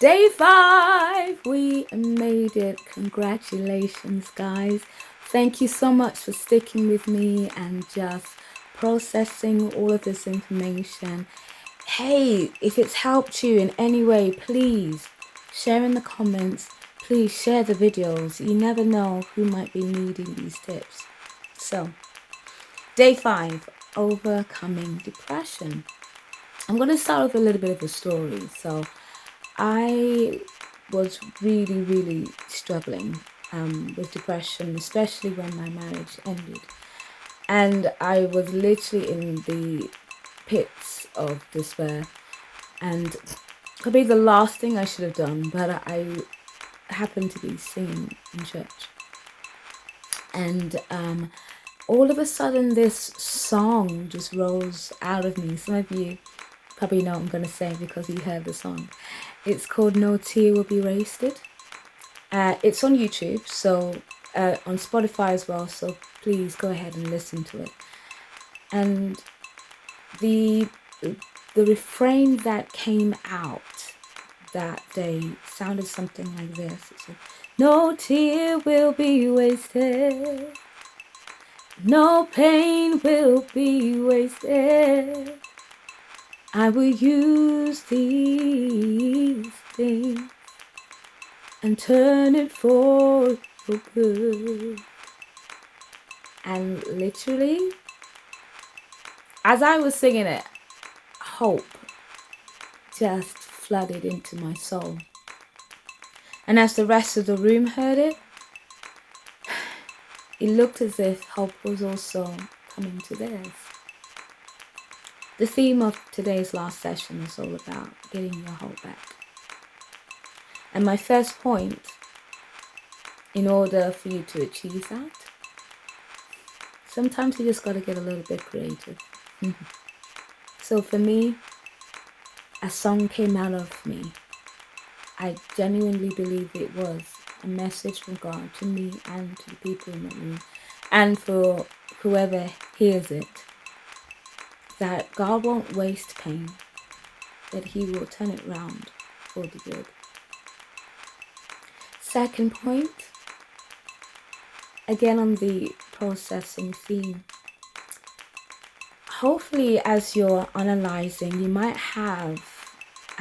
Day 5, we made it. Congratulations, guys. Thank you so much for sticking with me and just processing all of this information. Hey, if it's helped you in any way, please share in the comments. Please share the videos. You never know who might be needing these tips. So, day 5, overcoming depression. I'm going to start with a little bit of a story. So, I was really struggling with depression, especially when my marriage ended. And I was literally in the pits of despair. And probably the last thing I should have done, but I happened to be singing in church. And all of a sudden, this song just rose out of me. Some of you probably know what I'm going to say because you heard the song. It's called No Tear Will Be Wasted. It's on YouTube, so on Spotify as well, so please go ahead and listen to it. And the refrain that came out that day sounded something like this. It said, no tear will be wasted, no pain will be wasted. I will use these things and turn it for your good. And literally, as I was singing it, hope just flooded into my soul. And as the rest of the room heard it, it looked as if hope was also coming to theirs. The theme of today's last session is all about getting your hope back. And my first point, in order for you to achieve that, sometimes you just got to get a little bit creative. So for me, a song came out of me. I genuinely believe it was a message from God to me and to the people in the room, and for whoever hears it, that God won't waste pain, that He will turn it round for the good. Second point, again on the processing theme. Hopefully, as you're analyzing, you might have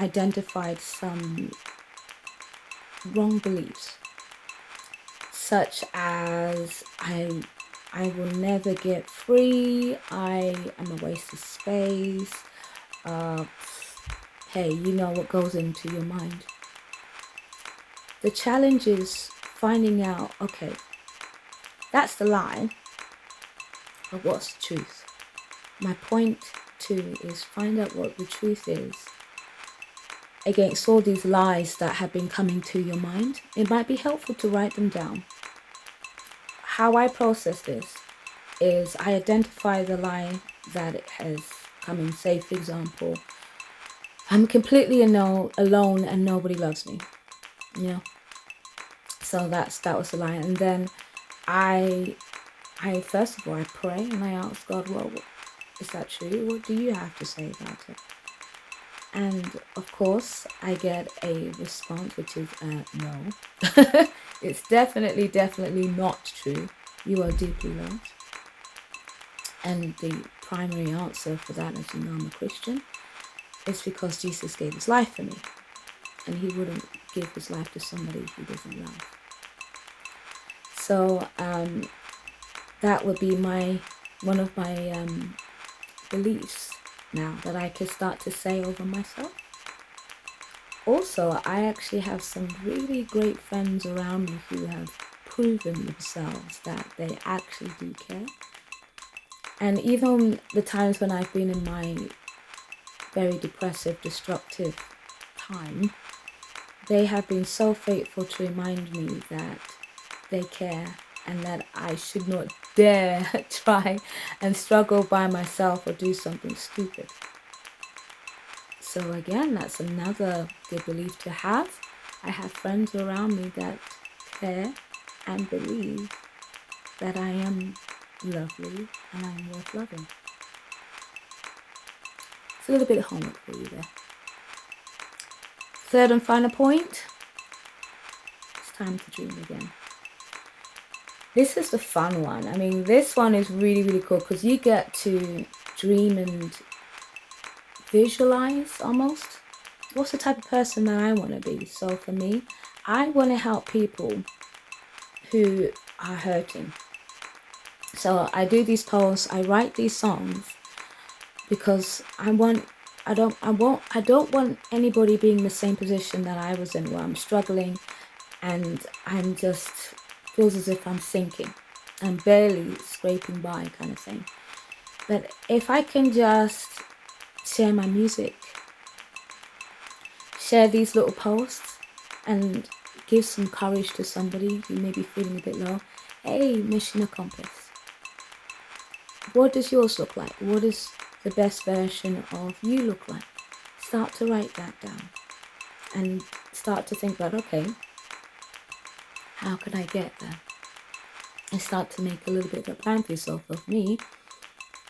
identified some wrong beliefs, such as I will never get free, I am a waste of space. Hey, you know what goes into your mind. The challenge is finding out, okay, that's the lie, but what's the truth? My point 2 is find out what the truth is against all these lies that have been coming to your mind. It might be helpful to write them down. How I process this is I identify the lie that it has come in. Say, for example, I'm completely alone and nobody loves me. You know? So that was the lie. And then I first of all, I pray and I ask God, well, is that true? What do you have to say about it? And of course, I get a response, which is no. It's definitely not true. You are deeply loved. And the primary answer for that, as you know, I'm a Christian, is because Jesus gave His life for me. And He wouldn't give His life to somebody He doesn't love. So that would be one of my beliefs now that I can start to say over myself. Also, I actually have some really great friends around me who have proven themselves that they actually do care. And even the times when I've been in my very depressive, destructive time, they have been so faithful to remind me that they care and that I should not dare try and struggle by myself or do something stupid. So again, that's another good belief to have. I have friends around me that care and believe that I am lovely and I am worth loving. It's a little bit of homework for you there. Third and final point, it's time to dream again. This is the fun one. I mean, this one is really, really cool because you get to dream and visualize almost. What's the type of person that I want to be? So for me, I want to help people who are hurting. So I do these poems, I write these songs because I don't want anybody being in the same position that I was in, where I'm struggling and I'm just feels as if I'm sinking. I'm barely scraping by kind of thing. But if I can just share my music, share these little posts and give some courage to somebody who may be feeling a bit low, hey, mission accomplished. What does yours look like? What does the best version of you look like? Start to write that down and start to think about, okay, how can I get there? And start to make a little bit of a plan for yourself. Of me,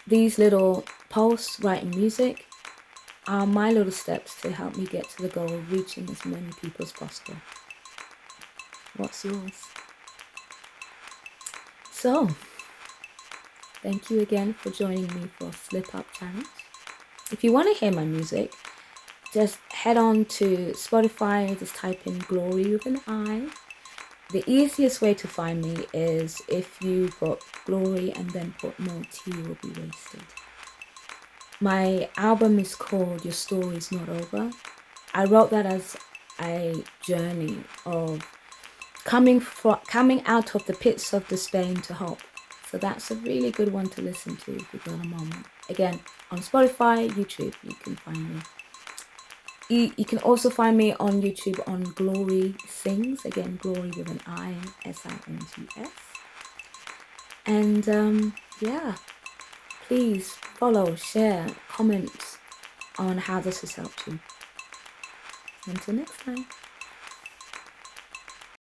these little posts, writing music, are my little steps to help me get to the goal of reaching as many people as possible. What's yours? So, thank you again for joining me for Slip Up Challenge. If you want to hear my music, just head on to Spotify, just type in Glory with an I. The easiest way to find me is if you put Glory and then put No Tea Will Be Wasted. My album is called Your Story's Not Over. I wrote that as a journey of coming out of the pits of despair into hope. So that's a really good one to listen to if you've got a moment. Again, on Spotify, YouTube, you can find me. You can also find me on YouTube on Glory Sings. Again, Glory with an I, Sings. And yeah, please follow, share, comment on how this has helped you. Until next time.